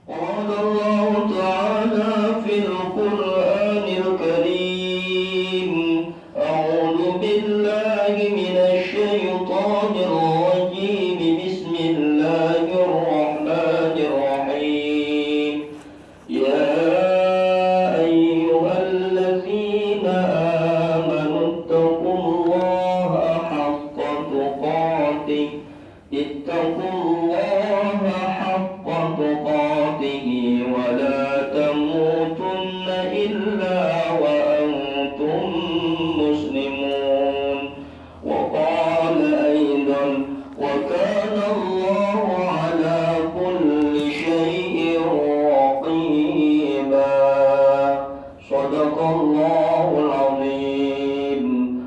قال الله تعالى في القرآن الكريم: أعوذ بالله من الشيطان الرجيم. بسم الله الرحمن الرحيم. يا أيها الذين آمنوا اتقوا الله حق تقاته ولا تموتن إلا وأنتم مسلمون. وقال أيضا: وكان الله على كل شيء رقيبا. صدق الله العظيم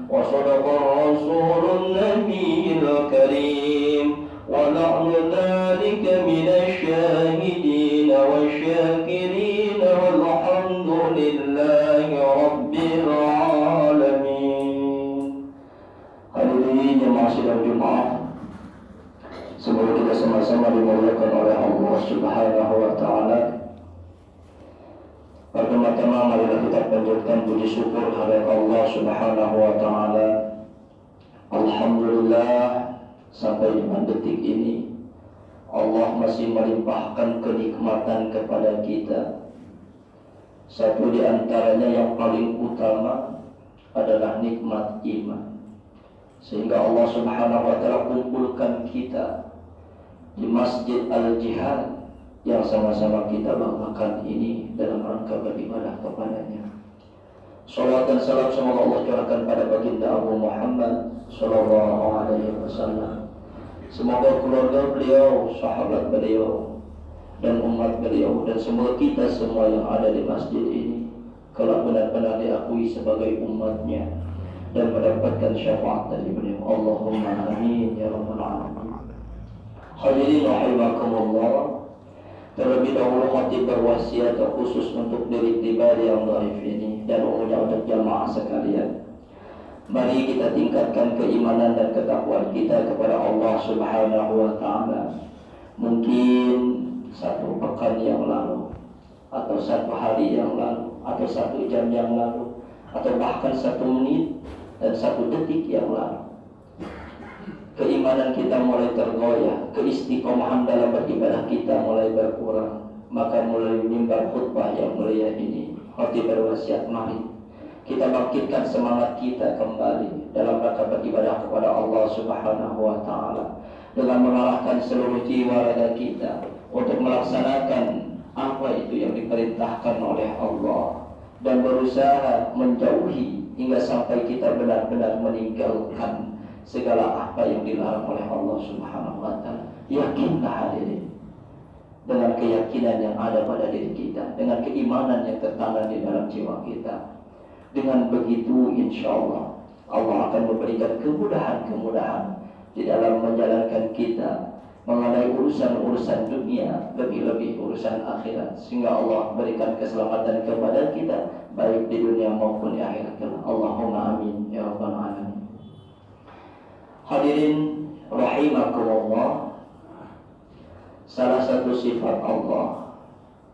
وصدق الرسول النبي الكريم، ونحن ذلك من الشاهدين والشاكرين، والحمد لله رب العالمين. Hadirin jemaah sidang Jumat, semoga kita sama-sama dimuliakan oleh Allah Subhanahu wa taala. Pertama-tama marilah kita panjatkan puji syukur kepada Allah Subhanahu wa taala. Alhamdulillah, sampai dengan detik ini Allah masih melimpahkan kenikmatan kepada kita. Satu di antaranya yang paling utama adalah nikmat iman, sehingga Allah Subhanahu wa taala kumpulkan kita di Masjid Al-Jihad yang sama-sama kita banggakan ini dalam rangka beribadah kepadanya. Salawat dan salam semoga Allah curahkan pada baginda Abu Muhammad sallallahu alaihi wasallam. Semoga keluarga beliau, sahabat beliau, dan umat beliau, dan semoga kita semua yang ada di masjid ini kelak benar-benar diakui sebagai umatnya dan mendapatkan syafaat dari beliau. Allahumma amin ya rabbal alamin. Hadirin rahimakumullah, terlebih dahulu khatib berwasiat khusus untuk diri pribadi yang dhaif ini dan umumnya untuk jamaah sekalian. Mari kita tingkatkan keimanan dan ketakwaan kita kepada Allah Subhanahu wa taala. Mungkin satu pekan yang lalu, atau satu hari yang lalu, atau satu jam yang lalu, atau bahkan 1 menit dan 1 detik yang lalu, keimanan kita mulai tergoyah, keistiqomahan dalam beribadah kita mulai berkurang. Maka mulai mimbar khutbah yang mulia ini, khatib berwasiat, mari kita bangkitkan semangat kita kembali dalam rangka beribadah kepada Allah Subhanahu wa taala dengan mengarahkan seluruh jiwa raga kita untuk melaksanakan apa itu yang diperintahkan oleh Allah dan berusaha menjauhi hingga sampai kita benar-benar meninggalkan segala apa yang dilarang oleh Allah Subhanahu wa taala. Yakinlah hadirin, dengan keyakinan yang ada pada diri kita, dengan keimanan yang tertanam di dalam jiwa kita, dengan begitu insya Allah Allah akan memberikan kemudahan-kemudahan di dalam menjalankan kita mengenai urusan-urusan dunia, lebih-lebih urusan akhirat, sehingga Allah berikan keselamatan kepada kita baik di dunia maupun di akhirat. Allahumma amin ya rabbal alamin. Hadirin rahimakumullah, salah satu sifat Allah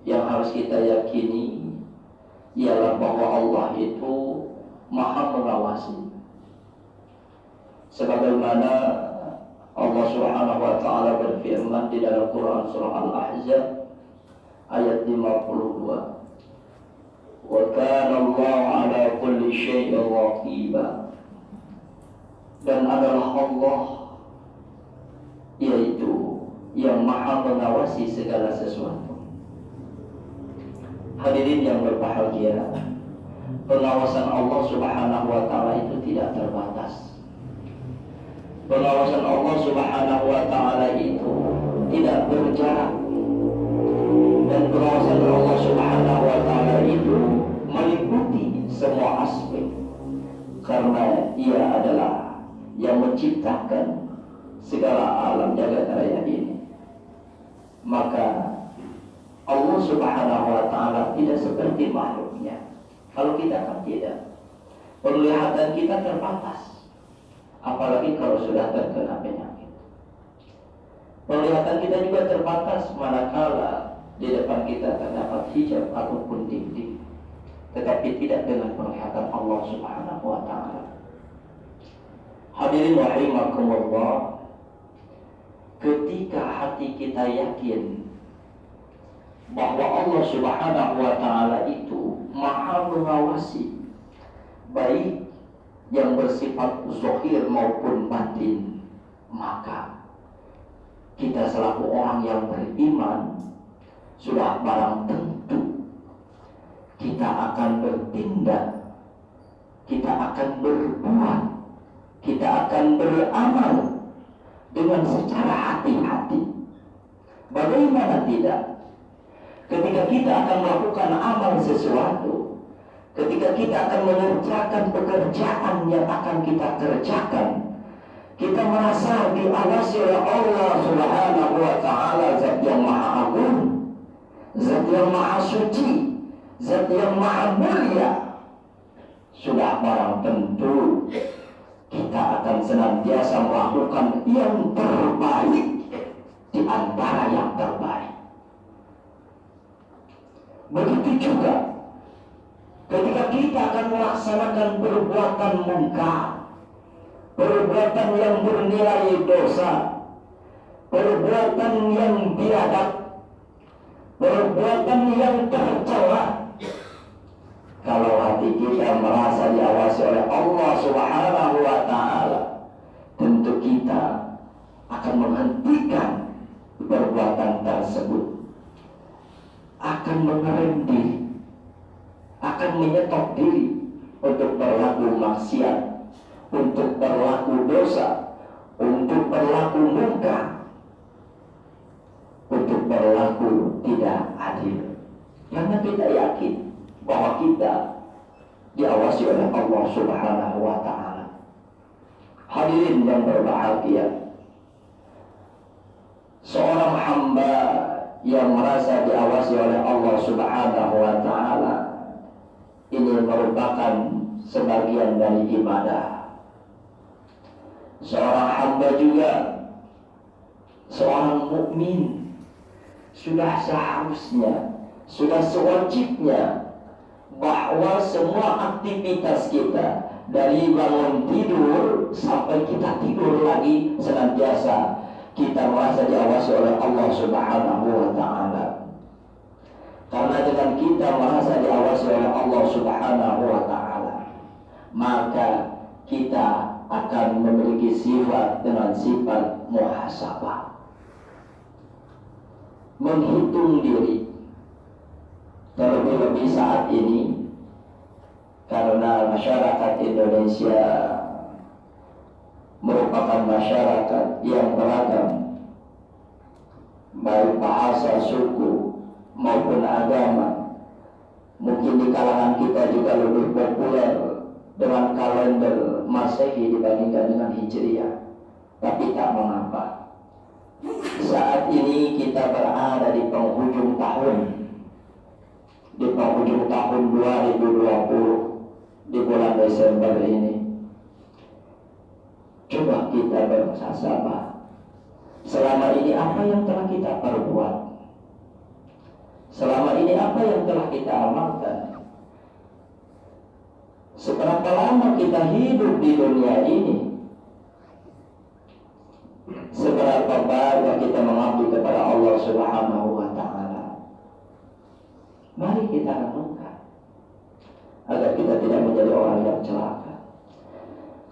yang harus kita yakini ialah bahwa Allah itu Maha mengawasi. Sebagaimana Allah Subhanahu wa taala berfirman di dalam Quran surah Al-Ahzab ayat 52, "Wa kana Allah 'ala kulli syai'in raqiba." Dan adalah Allah yaitu yang Maha mengawasi segala sesuatu. Hadirin yang berbahagia, pengawasan Allah Subhanahu wa taala itu tidak terbatas. Pengawasan Allah Subhanahu wa taala itu tidak berjarak. Dan pengawasan Allah Subhanahu wa taala itu meliputi semua aspek. Karena Ia adalah yang menciptakan segala alam jagat raya ini. Maka Allah Subhanahu wa taala tidak seperti makhluknya. Kalau kita kan tidak. Penglihatan kita terbatas. Apalagi kalau sudah terkena penyakit. Penglihatan kita juga terbatas manakala di depan kita terdapat hijab ataupun dinding, tetapi tidak dengan penglihatan Allah Subhanahu wa Ta'ala. Hadirin rahimakumullah, ketika hati kita yakin bahwa Allah Subhanahu wa Ta'ala itu Maha mengawasi, baik yang bersifat zahir maupun batin, maka kita selaku orang yang beriman sudah barang tentu kita akan bertindak, kita akan berbuat, kita akan beramal dengan secara hati-hati. Bagaimana tidak? Ketika kita akan melakukan amal sesuatu, ketika kita akan mengerjakan pekerjaan yang akan kita kerjakan, kita merasa diawasi oleh Allah Subhanahu wa Ta'ala, Zat yang Maha Agung, Zat yang Maha Suci, Zat yang Maha Mulia. Sudah barang tentu kita akan senantiasa melakukan yang terbaik di antara yang terbaik. Begitu juga ketika kita akan melaksanakan perbuatan mungkar, perbuatan yang bernilai dosa, perbuatan yang biadab, perbuatan yang tercela. Kalau hati kita merasa diawasi oleh Allah Subhanahu wa Ta'ala, tentu kita akan menghentikan perbuatan tersebut, akan mengerem diri, akan menyetop diri untuk berlaku maksiat, untuk berlaku dosa, untuk berlaku mungkar, untuk berlaku tidak adil. Karena kita yakin bahwa kita diawasi oleh Allah Subhanahu wa Ta'ala. Hadirin yang berbahagia, seorang hamba yang merasa diawasi oleh Allah Subhanahu wa Ta'ala ini merupakan sebagian dari ibadah. Seorang hamba juga, seorang mukmin, sudah seharusnya, sudah sewajibnya bahwa semua aktivitas kita dari bangun tidur sampai kita tidur lagi, senantiasa kita merasa diawasi oleh Allah Subhanahu wa Ta'ala. Karena dengan kita merasa diawasi oleh Allah Subhanahu wa Ta'ala, maka kita akan memiliki sifat dengan sifat muhasabah, menghitung diri. Terlebih-lebih saat ini, karena masyarakat Indonesia merupakan masyarakat yang beragam, baik bahasa, suku maupun agama. Mungkin di kalangan kita juga lebih populer dengan kalender Masehi dibandingkan dengan Hijriah. Tapi tak mengapa, saat ini kita berada di penghujung tahun, di penghujung tahun 2020, di bulan Desember ini. Coba kita bermuhasabah. Selama ini apa yang telah kita perbuat? Selama ini apa yang telah kita amalkan? Seberapa lama kita hidup di dunia ini? Seberapa banyak kita mengabdi kepada Allah Subhanahu wa Ta'ala? Mari kita renungkan agar kita tidak menjadi orang yang celaka.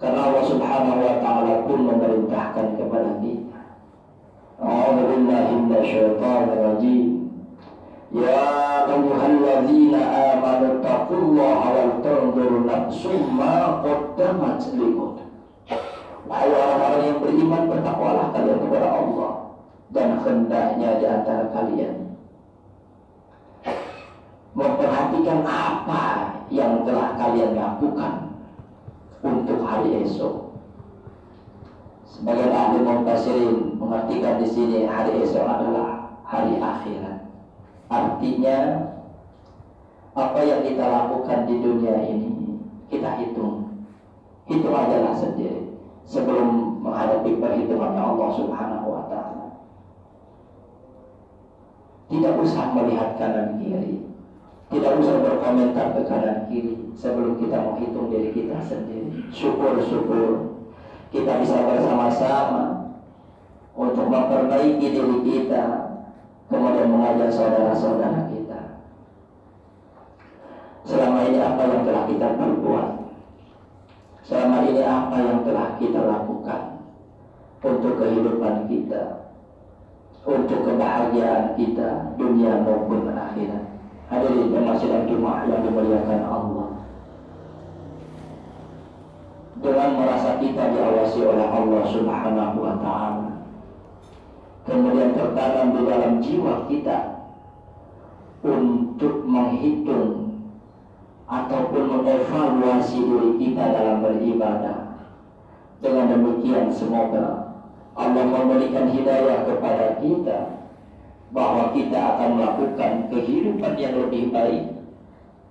Karena Allah Subhanahu wa Ta'ala pun memerintahkan kepada kita. A'udzu billahi minasyaitonir rajim. Ya ayyuhalladzina amanu taqullaha wal tanzur nafsum ma qaddamat lighad. Wahai orang-orang yang beriman, bertakwalah kalian kepada Allah, dan hendaknya di antara kalian memperhatikan apa yang telah kalian lakukan untuk hari esok. Sebagian ahli mufassirin mengartikan di sini hari esok adalah hari akhirat. Artinya apa yang kita lakukan di dunia ini kita hitung ajalah sendiri sebelum menghadapi perhitungannya Allah Subhanahu wa Ta'ala. Tidak usah melihat kanan kiri, tidak usah berkomentar ke kanan kiri sebelum kita menghitung diri kita sendiri. Syukur-syukur kita bisa bersama-sama untuk memperbaiki diri kita, kemudian mengajak saudara-saudara kita. Selama ini apa yang telah kita perbuat, selama ini apa yang telah kita lakukan untuk kehidupan kita, untuk kebahagiaan kita dunia maupun akhirat. Hadirin jemaah sidang Jumat yang dimuliakan Allah, dengan merasa kita diawasi oleh Allah Subhanahu wa Ta'ala, kemudian tertanam di dalam jiwa kita untuk menghitung ataupun mengevaluasi diri kita dalam beribadah. Dengan demikian semoga Allah memberikan hidayah kepada kita bahwa kita akan melakukan kehidupan yang lebih baik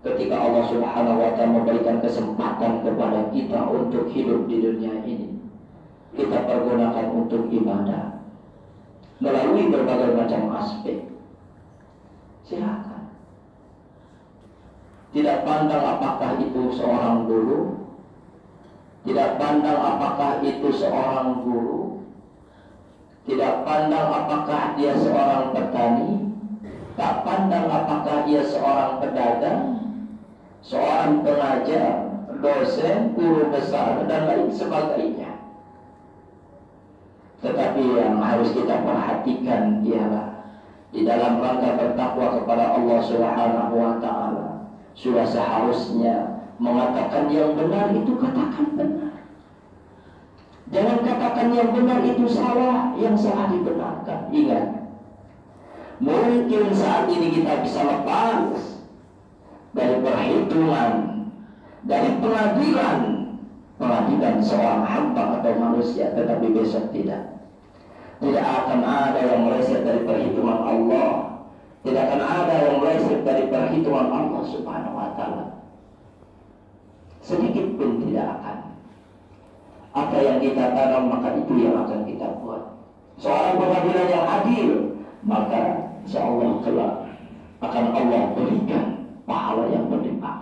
ketika Allah Subhanahu wa Ta'ala memberikan kesempatan kepada kita untuk hidup di dunia ini. Kita pergunakan untuk ibadah melalui berbagai macam aspek. Silakan. Tidak pandang apakah itu seorang guru, tidak pandang apakah itu seorang guru, tidak pandang apakah dia seorang petani, tak pandang apakah dia seorang pedagang, seorang pengajar, dosen, guru besar, dan lain sebagainya. Tetapi yang harus kita perhatikan ialah di dalam rangka bertakwa kepada Allah Subhanahu wa Ta'ala, sudah seharusnya mengatakan yang benar itu katakan benar. Jangan katakan yang benar itu salah, yang salah dibenarkan. Ingat, mungkin saat ini kita bisa lepas dari perhitungan, dari pengadilan seorang hamba atau manusia, tetapi besok tidak. Tidak akan ada yang meleset dari perhitungan Allah. Tidak akan ada yang meleset dari perhitungan Allah Subhanahu wa Ta'ala. Sedikit pun tidak akan. Apa yang kita tanam maka itu yang akan kita buat. Seorang pengadilan yang adil, maka insya Allah kelak akan Allah berikan pahala yang berlimpah.